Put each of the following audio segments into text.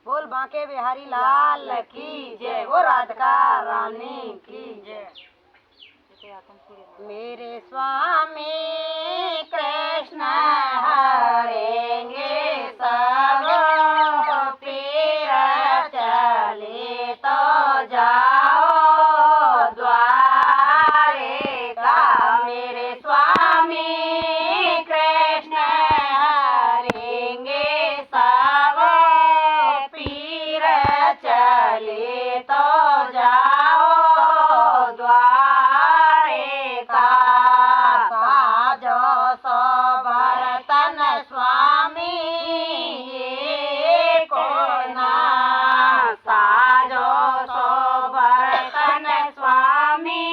बोल बांके बिहारी लाल की जय, वो राधिका रानी की जय। मेरे स्वामी कृष्ण हरेंगे सब पीर चले तो जाओ द्वारे का। मेरे स्वामी कृष्ण हरेंगे सब पीर चले तो जाओ द्वारे का। साजो सो बर्तन स्वामी को ना, साजो सो बर्तन स्वामी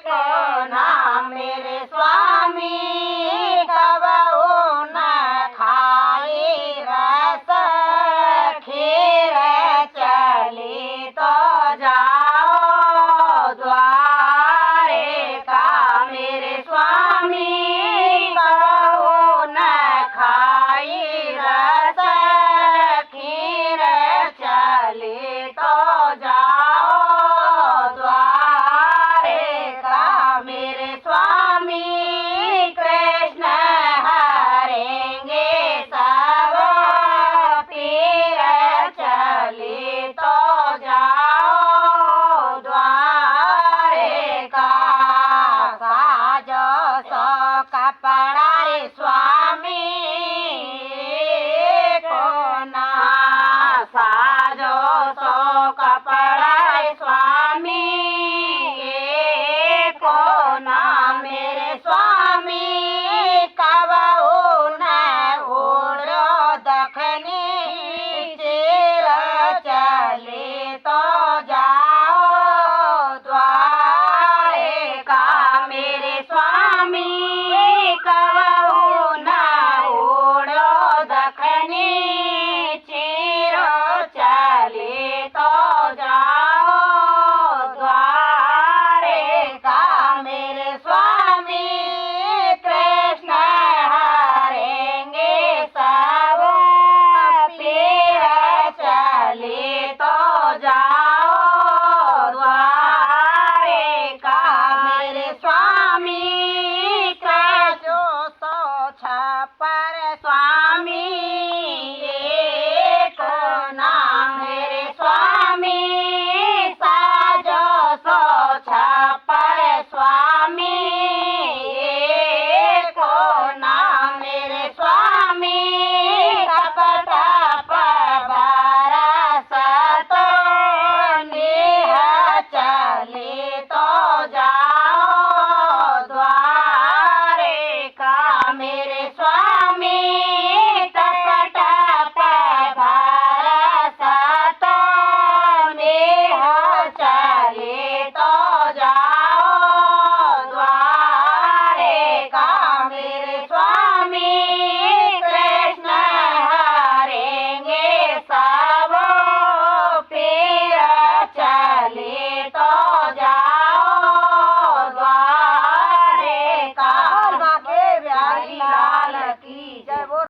को ना। मेरे स्वामी कबहू न खाई रस खीर चली तो जाओ द्वारे का। मेरे स्वामी कबहू न खाई रस खीर चली तो जाओ द्वारे का। मेरे स्वामी कृष्ण हरेंगे सब पीर चले तो जाओ द्वारे का। साजो सो कपड़ा रे स्वामी को ना, साजो सो कपड़ा रे स्वामी को ना। मेरे स्वामी कबहू न उड़ो दख